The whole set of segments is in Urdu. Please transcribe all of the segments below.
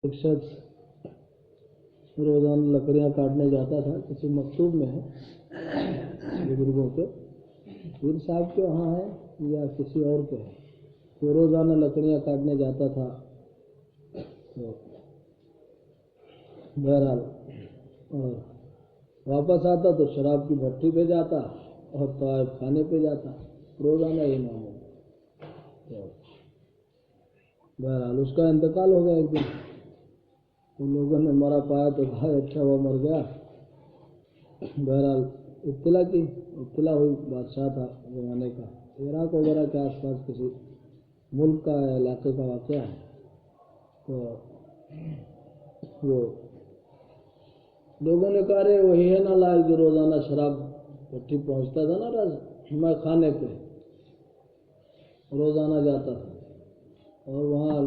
ایک شخص روزانہ لکڑیاں کاٹنے جاتا تھا، کسی مکتوب میں ہے بزرگوں کے، پیر صاحب کے وہاں ہے یا کسی اور کے ہے، تو روزانہ لکڑیاں کاٹنے جاتا تھا۔ تو بہرحال اور واپس آتا تو شراب کی بھٹی پہ جاتا اور طوائف خانے پہ جاتا، روزانہ یہ معمول۔ تو بہرحال اس کا انتقال ہو گیا ایک دن، تو لوگوں نے مرا پایا تو کہا اچھا وہ مر گیا۔ بہرحال اطلاع ہوئی، بادشاہ تھا زمانے کا، عراق وغیرہ کے آس پاس کسی ملک کا علاقے کا واقعہ ہے۔ تو وہ لوگوں نے کہا رہے وہی ہے نا لائق جو روزانہ شراب بھٹی پہنچتا تھا نا میں خانے پہ روزانہ جاتا تھا اور وہاں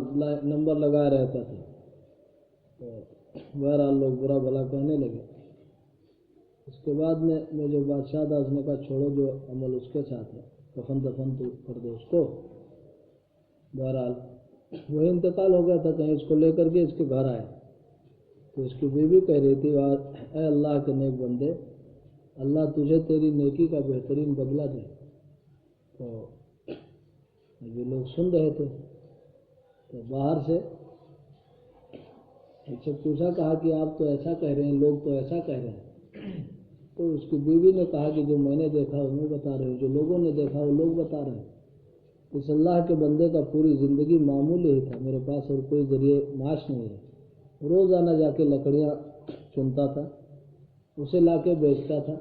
نمبر لگائے رہتا تھا۔ تو بہرحال لوگ برا بھلا کہنے لگے۔ اس کے بعد میں جو بادشاہ تھا اس نے کہا چھوڑو جو عمل اس کے ساتھ ہے، کفن دفن تو کر دو اس کو۔ بہرحال وہی انتقال ہو گیا تھا، کہیں اس کو لے کر کے اس کے گھر آئے تو اس کی بیوی کہہ رہی تھی اے اللہ کے نیک بندے، اللہ تجھے تیری نیکی کا بہترین بدلہ دے۔ تو یہ لوگ سن رہے تھے، تو باہر سے اس سے پوچھا، کہا کہ آپ تو ایسا کہہ رہے ہیں، لوگ تو ایسا کہہ رہے ہیں۔ تو اس کی بیوی نے کہا کہ جو میں نے دیکھا وہ میں بتا رہی ہوں، جو لوگوں نے دیکھا وہ لوگ بتا رہے ہیں۔ اس اللہ کے بندے کا پوری زندگی معمول ہی تھا، میرے پاس اور کوئی ذریعہ معاش نہیں ہے۔ روزانہ جا کے لکڑیاں چنتا تھا، اسے لا کے بیچتا تھا،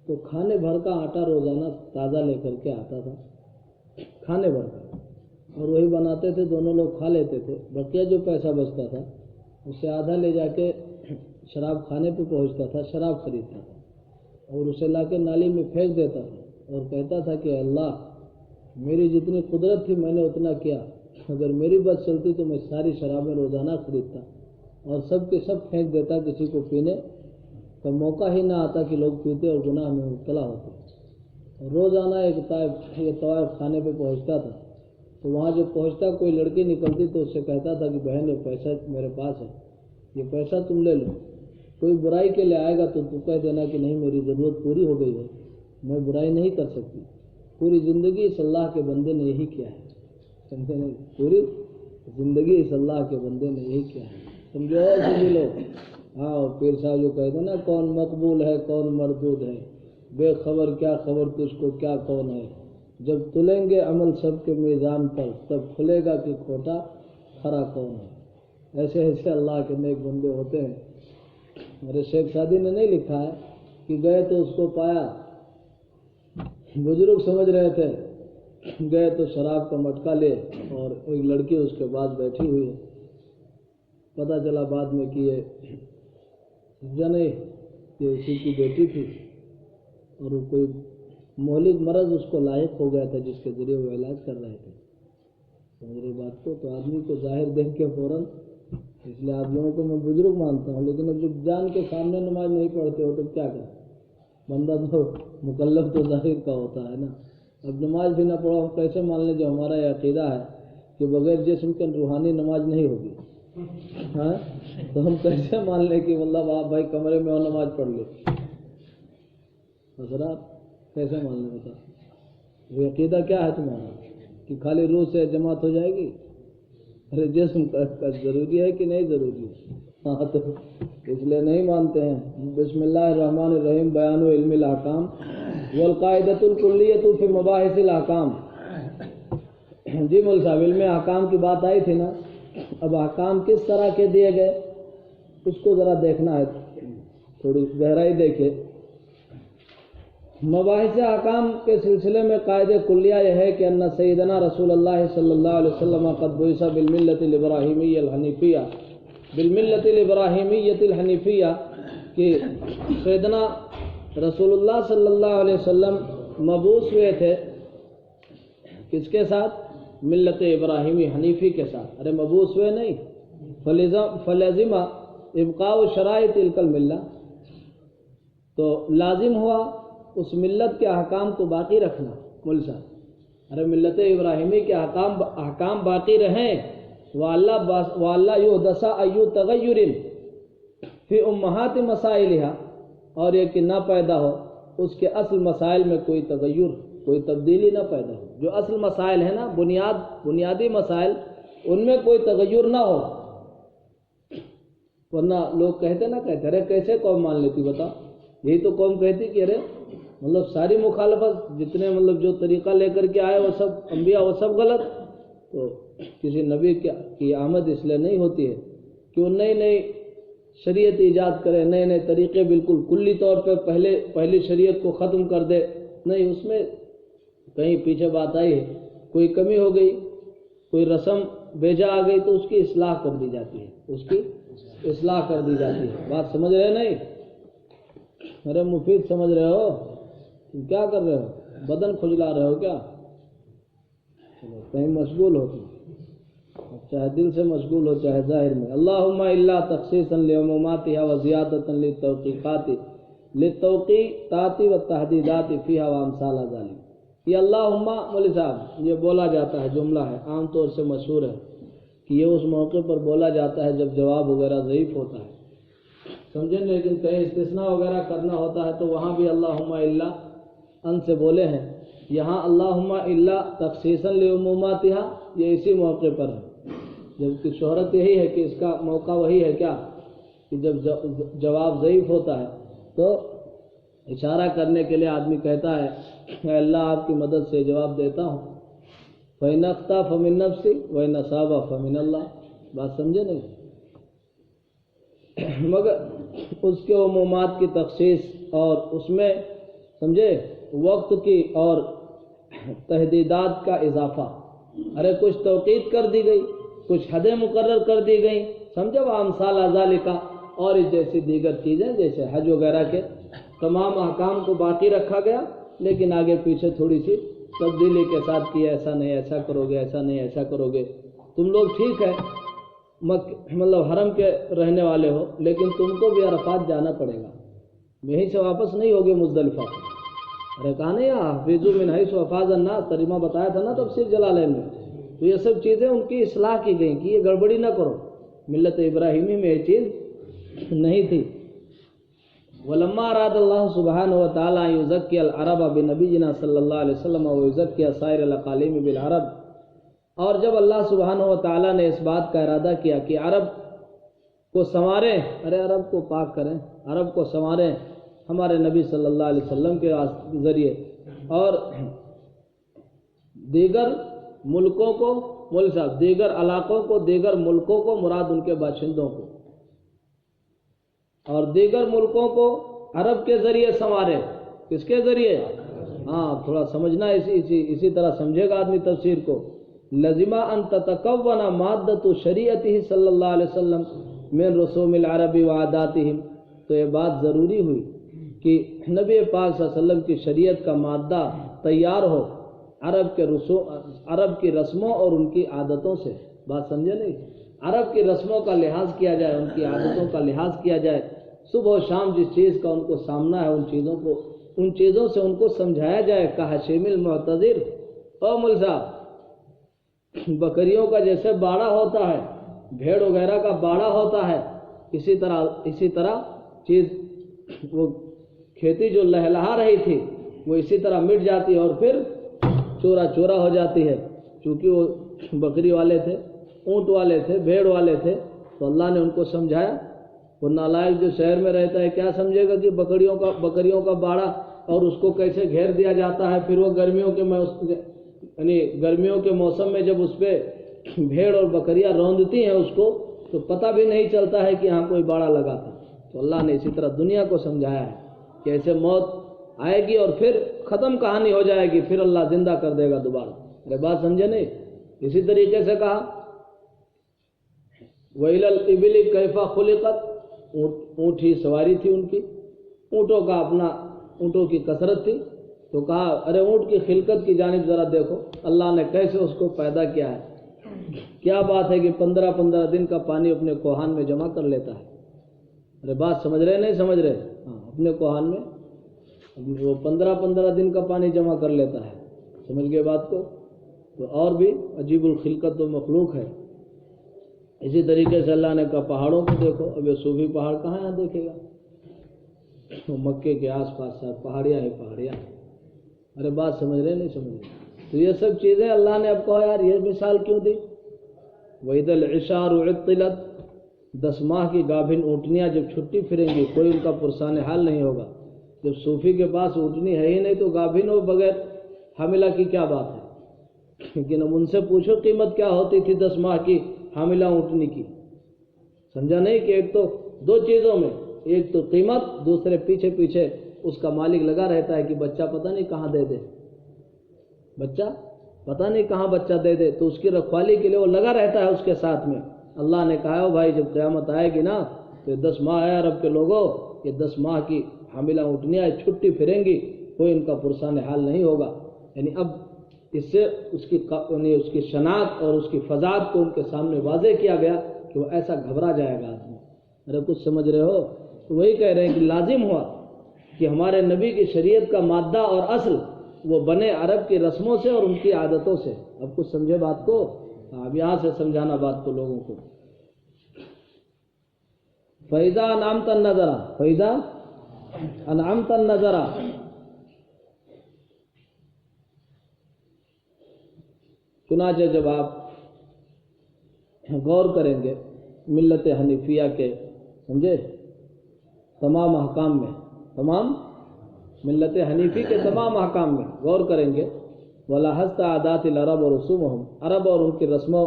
تو کھانے بھر کا آٹا روزانہ تازہ لے کر کے آتا تھا، کھانے بھر کا، اور وہی بناتے تھے، دونوں لوگ کھا لیتے تھے۔ بقیہ جو پیسہ بچتا تھا اس سے آدھا لے جا کے شراب خانے پہ پہنچتا تھا، شراب خریدتا تھا اور اسے لا کے نالی میں پھینک دیتا تھا اور کہتا تھا کہ اللہ میری جتنی قدرت تھی میں نے اتنا کیا، اگر میری بس چلتی تو میں ساری شرابیں روزانہ خریدتا اور سب کے سب پھینک دیتا، کسی کو پینے کا موقع ہی نہ آتا کہ لوگ پیتے اور گناہ میں مبتلا ہوتے۔ روزانہ ایک طوائف خانے پہ پہنچتا تھا، تو وہاں جب پہنچتا کوئی لڑکی نکلتی تو اس سے کہتا تھا کہ بہن یہ پیسہ میرے پاس ہے، یہ پیسہ تم لے لو، کوئی برائی کے لیے آئے گا تو تم کہہ دینا کہ نہیں میری ضرورت پوری ہو گئی ہے، میں برائی نہیں کر سکتی۔ پوری زندگی اس اللہ کے بندے نے یہی کیا ہے، سمجھے نہیں؟ پوری زندگی اس اللہ کے بندے نے یہی کیا ہے، سمجھو سبھی لوگ۔ ہاں پیر صاحب جو کہتے ہیں نا کون مقبول ہے کون مردود ہے، بے خبر کیا خبر تجھ کو کیا کون ہے، جب تلیں گے عمل سب کے میزان پر تب کھلے گا کہ کھوٹا کھرا کون ہے۔ ایسے ایسے اللہ کے نیک بندے ہوتے ہیں۔ میرے شیخ سعدی نے نہیں لکھا ہے کہ گئے تو اس کو پایا، بزرگ سمجھ رہے تھے، گئے تو شراب کا مٹکا لے اور ایک لڑکی اس کے بعد بیٹھی ہوئی ہے، پتہ چلا بعد میں کہ یہ نہیں، یہ اسی کی بیٹی تھی اور وہ کوئی مہلک مرض اس کو لاحق ہو گیا تھا جس کے ذریعے وہ علاج کر رہے تھے۔ میری بات تو آدمی کو ظاہر دیکھ کے فوراً، اس لیے آپ لوگوں کو میں بزرگ مانتا ہوں، لیکن اب جب جان کے سامنے نماز نہیں پڑھتے ہو تو کیا کریں، بندہ تو مکلف تو ظاہر کا ہوتا ہے نا۔ اب نماز بھی نہ پڑھو ہم کیسے مان لیں جو ہمارا یہ عقیدہ ہے کہ بغیر جسم کے روحانی نماز نہیں ہوگی، ہاں تو ہم کیسے مان لیں کہ مطلب آپ بھائی کمرے میں ہو نماز پڑھ لے، حضرات کیسے مان لیں بتا؟ یہ عقیدہ کیا ہے تمہارا کہ خالی روح سے جماعت ہو جائے گی؟ ارے جسم کا ضروری ہے کہ نہیں ضروری ہے؟ ہاں تو اس لیے نہیں مانتے ہیں۔ بسم اللہ الرحمن الرحیم، بیان و علم الاحکام والقاعدۃ الکلیۃ فی مباحث الاحکام۔ جی مول صاحب علم احکام کی بات آئی تھی نا، اب احکام کس طرح کے دیے گئے اس کو ذرا دیکھنا ہے، تھوڑی گہرائی دیکھے۔ مباحث احکام کے سلسلے میں قاعدہ کلیہ یہ ہے کہ ان سیدنا رسول اللہ صلی اللہ علیہ وسلم قد بعث بالملۃ الابراہیمیہ الحنیفیہ، بالملۃ الابراہیمیۃ الحنیفیہ، کہ سیدنا رسول اللہ صلی اللہ علیہ وسلم مبعوث ہوئے تھے کس کے ساتھ؟ ملت ابراہیمی حنیفی کے ساتھ۔ ارے مبعوث ہوئے نہیں، فلازم ابقاء شرائط تلک الملہ، تو لازم ہوا اس ملت کے احکام کو باقی رکھنا۔ مول صاحب ارے ملت ابراہیمی کے احکام باقی رہیں وَأَلَّا يُحْدَثَ أَيُّ تَغَيُّرٍ فِي أُمَّهَاتِ مَسَائِلِهَا، اور یہ کہ نہ پیدا ہو اس کے اصل مسائل میں کوئی تغیر، کوئی تبدیلی نہ پیدا ہو. جو اصل مسائل ہیں نا، بنیادی مسائل، ان میں کوئی تغیر نہ ہو. ورنہ لوگ کہتے ارے کیسے قوم مان لیتی بتا. یہی تو قوم کہتی کہ ارے مطلب ساری مخالفت، جتنے مطلب جو طریقہ لے کر کے آئے وہ سب انبیاء، وہ سب غلط. تو کسی نبی کی آمد اس لیے نہیں ہوتی ہے کہ وہ نئی شریعت ایجاد کرے، نئے طریقے بالکل کلی طور پہ پہلی شریعت کو ختم کر دے. نہیں، اس میں کہیں پیچھے بات آئی ہے، کوئی کمی ہو گئی، کوئی رسم بیجا آ گئی تو اس کی اصلاح کر دی جاتی ہے. بات سمجھ رہے نہیں؟ ارے مفید سمجھ رہے ہو؟ تم کیا کر رہے ہو؟ بدن کھجلا رہے ہو کیا؟ کہیں مشغول ہو تم، چاہے دل سے مشغول ہو چاہے ظاہر میں. اللہم الا تخصیصا لعموماتها وزیادتا للتوقیتات والتحدیدات فیہا وامثال ذالک. یہ اللہم مولوی صاحب یہ بولا جاتا ہے، جملہ ہے، عام طور سے مشہور ہے کہ یہ اس موقع پر بولا جاتا ہے جب جواب وغیرہ ضعیف ہوتا ہے، سمجھیں. لیکن کہیں استثناء وغیرہ کرنا ہوتا ہے تو وہاں بھی اللہم الا ان سے بولے ہیں. یہاں اللہم الا تخصیصا لعموماتها یہ اسی موقع پر ہے، جبکہ شہرت یہی ہے کہ اس کا موقع وہی ہے کیا کہ جب جواب ضعیف ہوتا ہے تو اشارہ کرنے کے لیے آدمی کہتا ہے اے اللہ آپ کی مدد سے جواب دیتا ہوں. فَإِنْ أَخْطَأَ فَمِن نَفْسِي وَإِنْ أَصَابَ فَمِنَ اللَّهِ. بات سمجھے نہیں؟ مگر اس کے عمومات کی تخصیص اور اس میں سمجھے وقت کی اور تحدیدات کا اضافہ. ارے کچھ توقید کر دی گئی، کچھ حدیں مقرر کر دی گئیں، سمجھے. وامثال ذالک، اور اس جیسی دیگر چیزیں جیسے حج وغیرہ کے تمام احکام کو باقی رکھا گیا، لیکن آگے پیچھے تھوڑی سی تبدیلی کے ساتھ کیا. ایسا نہیں ایسا کرو گے، ایسا نہیں ایسا کرو گے. تم لوگ ٹھیک ہے مطلب حرم کے رہنے والے ہو، لیکن تم کو بھی عرفات جانا پڑے گا، یہیں سے واپس نہیں ہوگے مزدلفہ. ارے کہا نہیں حافظوا من حیث افاض الناس، ترجمہ بتایا تھا نا تفسیر جلالین میں. تو یہ سب چیزیں ان کی اصلاح کی گئیں کہ یہ گڑبڑی نہ کرو. ملت ابراہیمی میں یہ چیز نہیں تھی. ولما اراد اللہ سبحانہ وتعالی ان یزکی العرب بنبینا صلی اللہ علیہ وسلم ویزکی سائر الاقالیم بالعرب، اور جب اللہ سبحانہ وتعالی نے اس بات کا ارادہ کیا کہ عرب کو سنواریں، ارے عرب کو پاک کریں، عرب کو سنواریں ہمارے نبی صلی اللہ علیہ وسلم کے ذریعے، اور دیگر ملکوں کو مولوی صاحب دیگر علاقوں کو، دیگر ملکوں کو مراد ان کے باشندوں کو، اور دیگر ملکوں کو عرب کے ذریعے سنوارے. کس کے ذریعے؟ ہاں تھوڑا سمجھنا، اسی طرح سمجھے گا آدمی تفسیر کو. لزم ان تتکون مادۃ شریعتہ صلی اللہ علیہ وسلم من رسوم العرب وعاداتہم. تو یہ بات ضروری ہوئی کہ نبی پاک صلی اللہ علیہ وسلم کی شریعت کا مادہ تیار ہو عرب کی رسموں اور ان کی عادتوں سے. بات سمجھے نہیں؟ عرب کی رسموں کا لحاظ کیا جائے، ان کی عادتوں کا لحاظ کیا جائے. صبح و شام جس چیز کا ان کو سامنا ہے ان چیزوں سے ان کو سمجھایا جائے. کحشیم المعتذر. او مول صاحب، بکریوں کا جیسے باڑا ہوتا ہے، بھیڑ وغیرہ کا باڑا ہوتا ہے، اسی طرح چیز وہ کھیتی جو لہلہا رہی تھی وہ اسی طرح مٹ جاتی ہے اور پھر چورا ہو جاتی ہے. چونکہ وہ بکری والے تھے، اونٹ والے تھے، بھیڑ والے تھے، تو اللہ نے ان کو سمجھایا. وہ نالائق جو شہر میں رہتا ہے کیا سمجھے گا کہ بکریوں کا باڑا اور اس کو کیسے گھیر دیا جاتا ہے. پھر وہ گرمیوں کے موسم میں جب اس پہ بھیڑ اور بکریاں روندتی ہیں اس کو، تو پتہ بھی نہیں چلتا ہے کہ یہاں کوئی باڑا لگا تھا. تو اللہ نے اسی طرح دنیا کو سمجھایا ہے کہ ایسے موت آئے گی اور پھر ختم کہانی ہو جائے گی، پھر اللہ زندہ کر دے گا دوبارہ. میرے بات سمجھے نہیں؟ اسی طریقے سے کہا وَإِلَى الْإِبِلِ كَيْفَ خُلِقَتْ. اونٹ ہی سواری تھی ان کی، اونٹوں کی کثرت تھی. تو کہا ارے اونٹ کی خلقت کی جانب ذرا دیکھو، اللہ نے کیسے اس کو پیدا کیا ہے. کیا بات ہے کہ 15 دن کا پانی اپنے کوہان میں جمع کر لیتا ہے. ارے بات سمجھ رہے نہیں سمجھ رہے؟ ہاں، اپنے کوہان میں وہ 15 دن کا پانی جمع کر لیتا ہے. سمجھ گئے بات کو؟ تو اور بھی عجیب الخلقت و مخلوق ہے. اسی طریقے سے اللہ نے کہا پہاڑوں کو دیکھو، اب یہ صوفی پہاڑ کہاں یہاں دیکھے گا؟ مکے کے آس پاس سب پہاڑیاں ہی پہاڑیاں۔ ارے بات سمجھ رہے نہیں سمجھ رہے؟ تو یہ سب چیزیں اللہ نے اب کہا یار یہ مثال کیوں دی؟ وَإِذَا الْعِشَارُ عِطِّلَتْ، 10 ماہ کی گابھن اونٹنیاں جب چھٹی پھریں گی کوئی ان کا پرسان حال نہیں ہوگا۔ جب صوفی کے پاس اونٹنی ہے ہی نہیں تو گابھن ہو بغیر حاملہ کی کیا بات ہے؟ لیکن اب ان سے پوچھو قیمت کیا ہوتی تھی 10 ماہ کی حاملہ اونٹنی کی؟ سمجھا نہیں کہ ایک تو 2 چیزوں میں، ایک تو قیمت، دوسرے پیچھے پیچھے اس کا مالک لگا رہتا ہے کہ بچہ پتہ نہیں کہاں دے دے، بچہ پتہ نہیں کہاں بچہ دے دے، تو اس کی رکھوالی کے لیے وہ لگا رہتا ہے اس کے ساتھ میں۔ اللہ نے کہا ہے بھائی جب قیامت آئے گی نا تو 10 ماہ ہے عرب کے لوگوں، یہ 10 ماہ کی حاملہ اونٹنیاں چھٹی پھریں گی، کوئی ان کا پرسان حال نہیں ہوگا۔ یعنی اب اس سے اس کی شناخت اور اس کی فضاعت کو ان کے سامنے واضح کیا گیا کہ وہ ایسا گھبرا جائے گا آدمی۔ میرا کچھ سمجھ رہے ہو؟ تو وہی کہہ رہے ہیں کہ لازم ہوا کہ ہمارے نبی کی شریعت کا مادہ اور اصل وہ بنے عرب کی رسموں سے اور ان کی عادتوں سے۔ اب کچھ سمجھے بات کو؟ اب یہاں سے سمجھانا بات کو لوگوں کو۔ فَإِذَا أَنْعَمْتَ النَّظَرَ، فَإِذَا أَنْعَمْتَ النَّظَرَ، چنانچہ جب آپ غور کریں گے ملت حنیفیہ کے، سمجھے، تمام احکام میں، تمام ملت حنیفی کے تمام احکام میں غور کریں گے، وَلَحَظْتَ عَادَاتِ الْعَرَبِ وَرُسُومِهِمْ، عرب اور ان کی رسموں،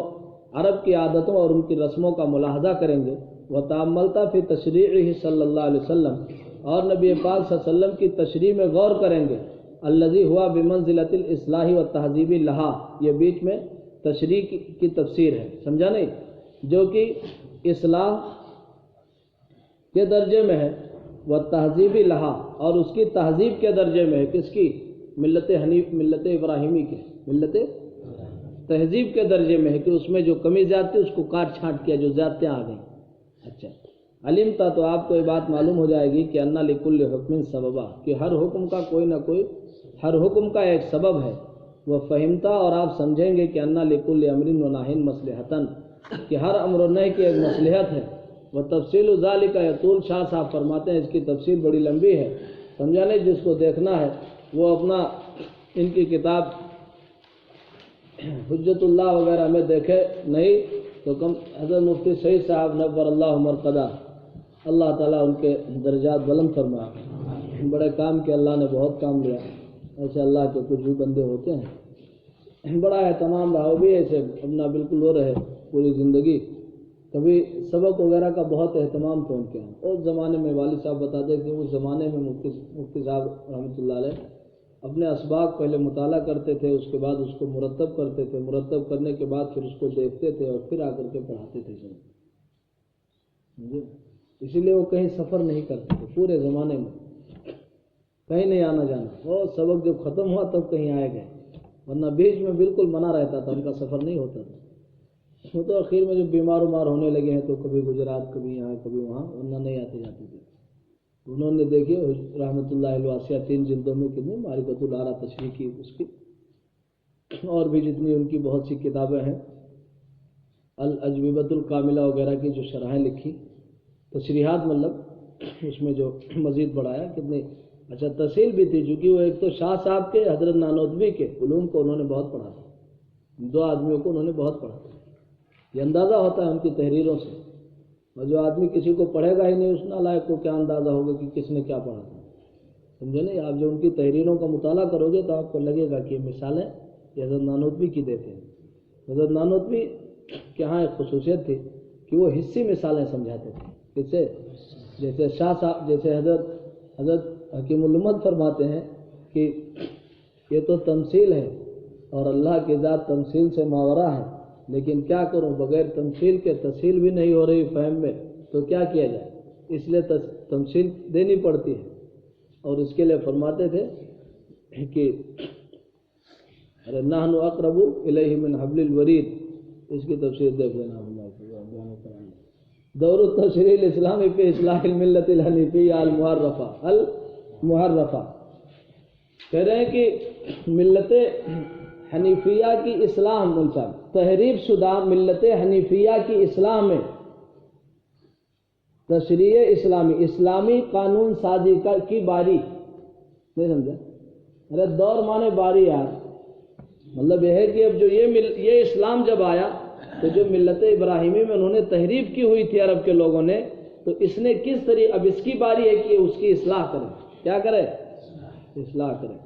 عرب کی عادتوں اور ان کی رسموں کا ملاحظہ کریں گے، وَتَأَمَّلْتَ فِي تَشْرِيعِهِ صلی اللہ علیہ وسلم، اور نبی پاک صلی اللہ علیہ وسلم کی تشریع میں غور کریں گے، الذی ہوا بمنزلۃ الاصلاح والتہذیب لہا، یہ بیچ میں تشریع کی تفسیر ہے، سمجھا نہیں، جو کہ اصلاح کے درجے میں ہے، والتہذیب لہا، اور اس کی تہذیب کے درجے میں ہے، کس کی؟ ملت ملت ابراہیمی کے، ملت تہذیب کے درجے میں ہے کہ اس میں جو کمی زیادتی اس کو کاٹ چھانٹ کیا، جو زیادتیاں آ گئیں۔ اچھا علمتا، تو آپ کو یہ بات معلوم ہو جائے گی کہ انا لکل حکم سببا، کہ ہر حکم کا کوئی نہ کوئی، ہر حکم کا ایک سبب ہے۔ وہ فہمتا، اور آپ سمجھیں گے کہ انا لکل امر و نہی مصلحتن، کہ ہر امر و نہی کی ایک مصلحت ہے۔ وہ تفصیل ذالک یطول، شاہ صاحب فرماتے ہیں اس کی تفصیل بڑی لمبی ہے، سمجھا نہیں؟ جس کو دیکھنا ہے وہ اپنا ان کی کتاب حجت اللہ وغیرہ میں دیکھے، نہیں تو کم حضرت مفتی سعید صاحب نور اللہ مرقدہ، اللہ تعالیٰ ان کے درجات بلند فرمائے، بڑے کام کے، اللہ نے بہت کام لیا، ایسے اللہ کے کچھ بھی بندے ہوتے ہیں، بڑا اہتمام رہا، وہ بھی ایسے اپنا بالکل وہ رہے پوری زندگی، کبھی سبق وغیرہ کا بہت اہتمام تھا ان کے یہاں۔ اس زمانے میں والد صاحب بتاتے کہ اس زمانے میں مفتی صاحب رحمۃ اللہ علیہ اپنے اسباق پہلے مطالعہ کرتے تھے، اس کے بعد اس کو مرتب کرتے تھے، مرتب کرنے کے بعد پھر اس کو دیکھتے تھے اور پھر آ کر کے پڑھاتے تھے سب، اسی لیے وہ کہیں سفر نہیں کرتے تھے پورے زمانے میں، کہیں نہیں آنا جانا، اور سبق جب ختم ہوا تب کہیں آئے گئے، ورنہ بیچ میں بالکل منع رہتا تھا، ان کا سفر نہیں ہوتا تھا۔ وہ تو اخیر میں جب بیمار ہونے لگے ہیں تو کبھی گجرات، کبھی یہاں، کبھی وہاں، ورنہ نہیں آتے جاتے تھے۔ انہوں نے دیکھیے رحمۃ اللہ الواسعہ 3 جلدوں میں کتنی معرفت الآراء تشریح کی اس کی، اور بھی جتنی ان کی بہت سی کتابیں ہیں، الاجوبۃ الکاملہ وغیرہ کی جو شرحیں لکھی، تشریحات مطلب اس میں جو مزید بڑھایا کتنی اچھا تفصیل بھی تھی، چونکہ وہ ایک تو شاہ صاحب کے، حضرت نانوتوی کے علوم کو انہوں نے بہت پڑھا تھا، 2 آدمیوں کو انہوں نے بہت پڑھا تھا، یہ اندازہ ہوتا ہے ان کی تحریروں سے، اور جو آدمی کسی کو پڑھے گا ہی نہیں اس نالائق کو کیا اندازہ ہوگا کہ کس نے کیا پڑھا تھا، سمجھے نہیں؟ آپ جو ان کی تحریروں کا مطالعہ کرو گے تو آپ کو لگے گا کہ یہ مثالیں یہ حضرت نانوتوی کی دیتے ہیں۔ حضرت نانوتوی کے ہاں ایک خصوصیت تھی کہ وہ حصی مثالیں سمجھاتے تھے، کس سے؟ جیسے شاہ صاحب، جیسے حضرت حکیم الامت فرماتے ہیں کہ یہ تو تمثیل ہے اور اللہ کی ذات تمثیل سے ماورا ہے، لیکن کیا کروں، بغیر تمثیل کے تفصیل بھی نہیں ہو رہی فہم میں، تو کیا کیا جائے، اس لیے تمثیل دینی پڑتی ہے۔ اور اس کے لیے فرماتے تھے کہ نحن اقرب الیہ من حبل الورید، اس کی تفسیر دیکھ لینا، دور التشریع الاسلامی فی اصلاح الملت الحنیفیہ المحرفہ کہہ رہے ہیں کہ ملت حنیفیہ کی اصلاح ملتا تحریف شدہ ملت حنیفیہ کی اصلاح میں تشریع اسلامی قانون سازی کی باری نہیں سمجھا؟ ارے دور مانے باری یار، مطلب یہ ہے کہ اب جو یہ اسلام جب آیا تو جو ملت ابراہیمی میں انہوں نے تحریف کی ہوئی تھی عرب کے لوگوں نے، تو اس نے کس طریقے اب اس کی باری ہے کہ اس کی اصلاح کرے، کیا کرے؟ اصلاح کرے۔